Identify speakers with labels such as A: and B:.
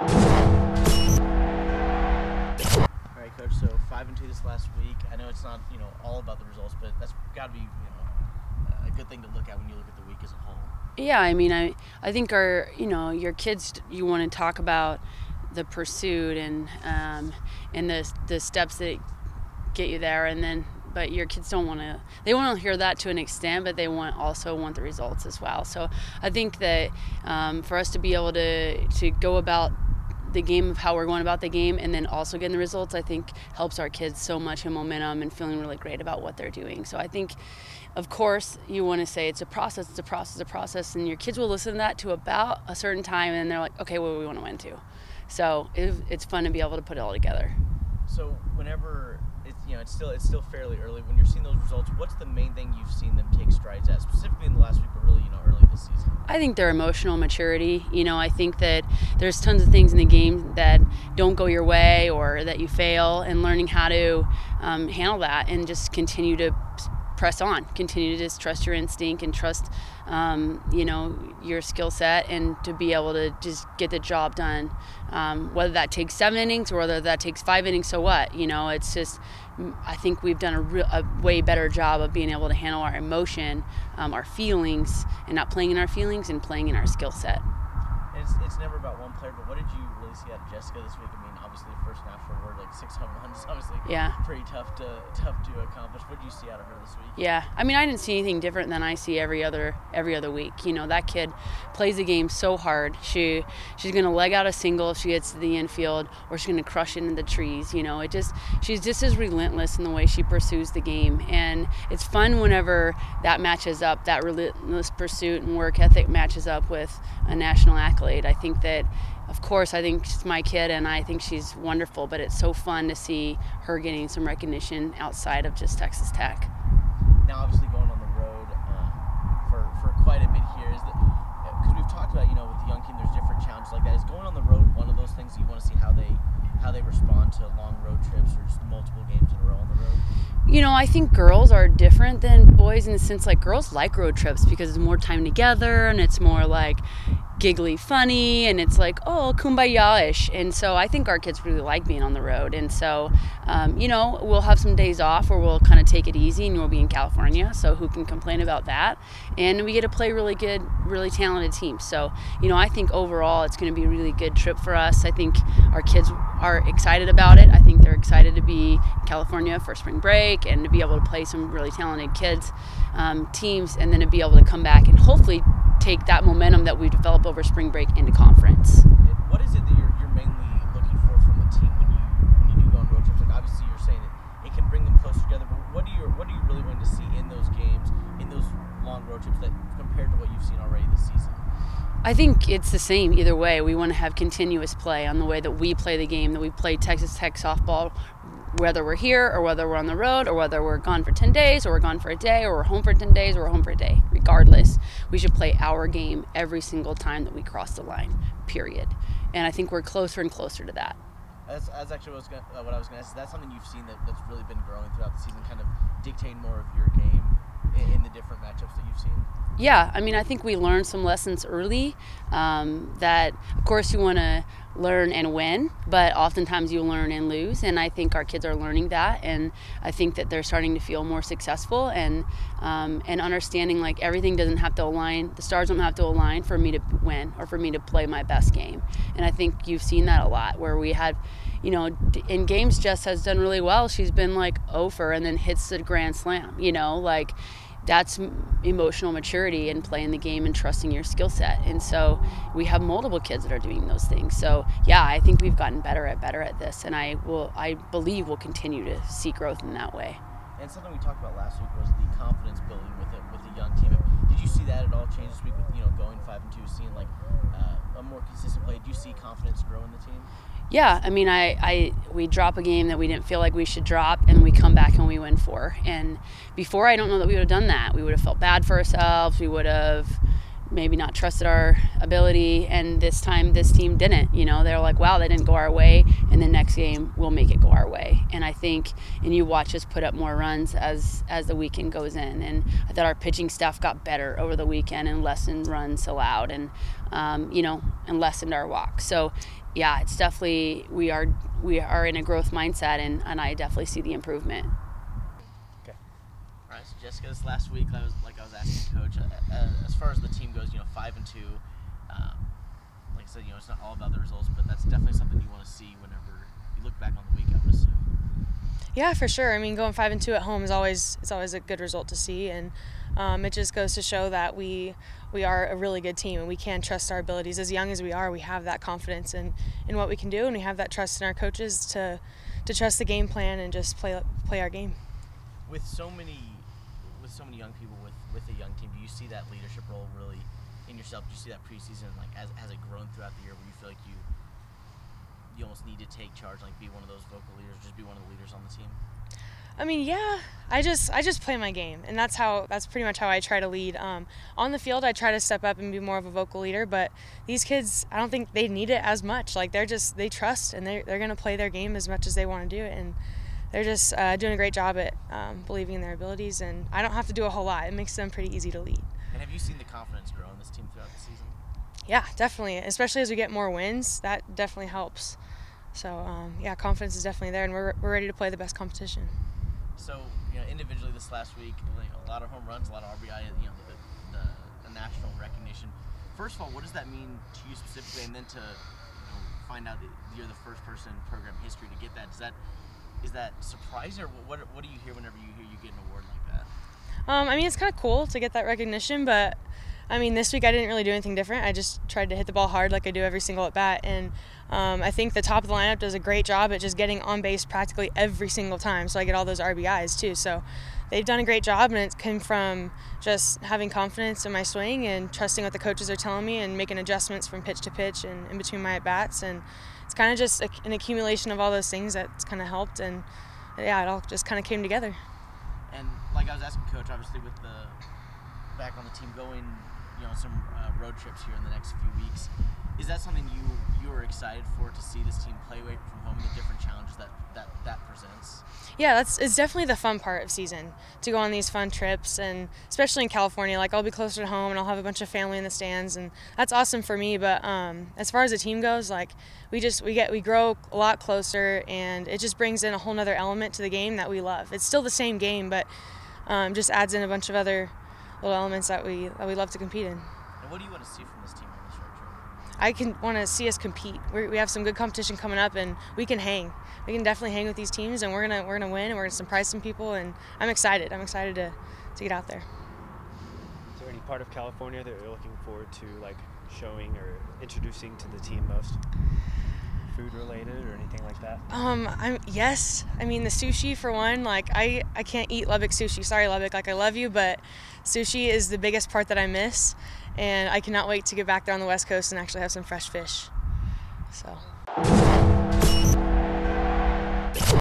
A: All right, Coach. So 5-2 this last week. I know it's not all about the results, but that's got to be a good thing to look at when you look at the week as a whole.
B: Yeah, I mean, I think your kids, you want to talk about the pursuit and the steps that get you there, but your kids they want to hear that to an extent, but they also want the results as well. So I think that for us to be able to go about the game of how we're going about the game and then also getting the results, I think helps our kids so much in momentum and feeling really great about what they're doing. So I think, of course, you want to say it's a process, and your kids will listen to that to about a certain time, and they're like, okay, what do we want to win to? So it's fun to be able to put it all together.
A: So whenever it's still fairly early, when you're seeing those results, what's the main thing you've seen them take strides at, specifically in the last week, but really early this season?
B: I think their emotional maturity. I think that there's tons of things in the game that don't go your way or that you fail, and learning how to handle that and just continue to press on, continue to just trust your instinct and trust your skill set, and to be able to just get the job done, whether that takes 7 innings or whether that takes 5 innings. So what? It's just, I think we've done a way better job of being able to handle our emotion, our feelings, and not playing in our feelings and playing in our skill set.
A: It's never about one player, but what did you really see out of Jessica this week? I mean, obviously the first national award, like 6 home runs, obviously pretty tough to accomplish. What did you see out of her this week?
B: Yeah, I mean, I didn't see anything different than I see every other week. That kid plays the game so hard. She's going to leg out a single if she gets to the infield, or she's going to crush it into the trees. She's just as relentless in the way she pursues the game, and it's fun whenever that matches up, that relentless pursuit and work ethic matches up with a national accolade. I think that, of course, I think she's my kid and I think she's wonderful, but it's so fun to see her getting some recognition outside of just Texas Tech.
A: Now, obviously going on the road for quite a bit here, because we've talked about, with the young team, there's different challenges like that. Is going on the road one of those things you want to see how they respond to long road trips or just multiple games in a row on the road?
B: I think girls are different than boys in the sense, like, girls like road trips because it's more time together and it's more like giggly funny, and it's like, oh, kumbaya-ish. And so I think our kids really like being on the road. And so, we'll have some days off where we'll kind of take it easy, and we'll be in California, so who can complain about that? And we get to play really good, really talented teams. So, I think overall it's going to be a really good trip for us. I think our kids are excited about it. I think they're excited to be in California for spring break and to be able to play some really talented kids, teams, and then to be able to come back and hopefully take that momentum that we develop over spring break into conference.
A: What is it that you're mainly looking for from the team when you do go on road trips? Like, obviously you're saying it can bring them closer together, but what do you really want to see in those games, in those long road trips, that compared to what you've seen already this season?
B: I think it's the same either way. We want to have continuous play on the way that we play the game, that we play Texas Tech softball, whether we're here or whether we're on the road or whether we're gone for 10 days or we're gone for a day or we're home for 10 days or we're home for a day. Regardless, we should play our game every single time that we cross the line, period. And I think we're closer and closer to that.
A: That's actually what I was going to ask. Is that something you've seen that's really been growing throughout the season, kind of dictating more of your game in the different matchups that you've seen?
B: Yeah, I mean, I think we learned some lessons early that, of course, you want to learn and win, but oftentimes you learn and lose, and I think our kids are learning that, and I think that they're starting to feel more successful and understanding, like, everything doesn't have to align, the stars don't have to align for me to win or for me to play my best game. And I think you've seen that a lot where we had, in games Jess has done really well. She's been like 0 and then hits the grand slam, that's emotional maturity and playing the game and trusting your skill set. And so we have multiple kids that are doing those things. So yeah, I think we've gotten better at this, and I believe we'll continue to see growth in that way.
A: And something we talked about last week was the confidence building with the young team. Did you see that at all change this week with going 5-2, seeing like a more consistent play? Do you see confidence grow in the team?
B: Yeah, I mean, we drop a game that we didn't feel like we should drop, and we come back and we win 4. And before, I don't know that we would have done that. We would have felt bad for ourselves. We would have maybe not trusted our ability. And this time, this team didn't. They're like, wow, they didn't go our way, and the next game we'll make it go our way. And I think, and you watch us put up more runs as the weekend goes in. And I thought our pitching staff got better over the weekend and lessened runs allowed, and and lessened our walk. So yeah, it's definitely we are in a growth mindset, and I definitely see the improvement.
A: Okay. All right, so Jessica, this last week, I was asking Coach, as far as the team goes, 5-2. Like I said, it's not all about the results, but that's definitely something you want to see whenever you look back on the week, I would assume.
C: Yeah, for sure. I mean, going 5-2 at home is always a good result to see, and it just goes to show that we are a really good team and we can trust our abilities. As young as we are, we have that confidence in what we can do, and we have that trust in our coaches to trust the game plan and just play our game.
A: With so many young people with a young team, do you see that leadership role really in yourself? Do you see that preseason, like has it grown throughout the year, where you feel like you almost need to take charge, like be one of those vocal leaders, just be one of the leaders on the team?
C: I mean, yeah, I just play my game, and that's pretty much how I try to lead. On the field, I try to step up and be more of a vocal leader, but these kids, I don't think they need it as much. Like they trust, and they're going to play their game as much as they want to do it, and they're just doing a great job at believing in their abilities, and I don't have to do a whole lot. It makes them pretty easy to lead.
A: And have you seen the confidence grow in this team throughout the season?
C: Yeah, definitely, especially as we get more wins, that definitely helps. So, yeah, confidence is definitely there, and we're ready to play the best competition.
A: So, individually this last week, a lot of home runs, a lot of RBI, the national recognition. First of all, what does that mean to you specifically, and then to find out that you're the first person in program history to get that? Is that surprising, or what do you hear whenever you hear you get an award like that?
C: I mean, it's kind of cool to get that recognition, but I mean, this week I didn't really do anything different. I just tried to hit the ball hard like I do every single at bat, and I think the top of the lineup does a great job at just getting on base practically every single time, so I get all those RBIs too. So they've done a great job, and it came from just having confidence in my swing and trusting what the coaches are telling me and making adjustments from pitch to pitch and in between my at bats, and it's kind of just an accumulation of all those things that's kind of helped, and yeah, it all just kind of came together.
A: And like I was asking Coach, obviously with the back on the team going, some road trips here in the next few weeks, is that something you are excited for, to see this team play away from home and the different challenges that presents?
C: Yeah, it's definitely the fun part of season, to go on these fun trips, and especially in California, like I'll be closer to home and I'll have a bunch of family in the stands, and that's awesome for me. But as far as the team goes, like we grow a lot closer, and it just brings in a whole nother element to the game that we love. It's still the same game, but just adds in a bunch of other little elements that we love to compete in.
A: And what do you want to see from this team on this road trip?
C: I want to see us compete. We have some good competition coming up, and we can hang. We can definitely hang with these teams, and we're gonna win, and we're gonna surprise some people. And I'm excited. I'm excited to get out there.
D: Is there any part of California that you're looking forward to, like showing or introducing to the team most? Food related or anything like that?
C: Yes. I mean, the sushi for one. Like I can't eat Lubbock sushi. Sorry, Lubbock. Like I love you, but sushi is the biggest part that I miss, and I cannot wait to get back there on the West Coast and actually have some fresh fish. So.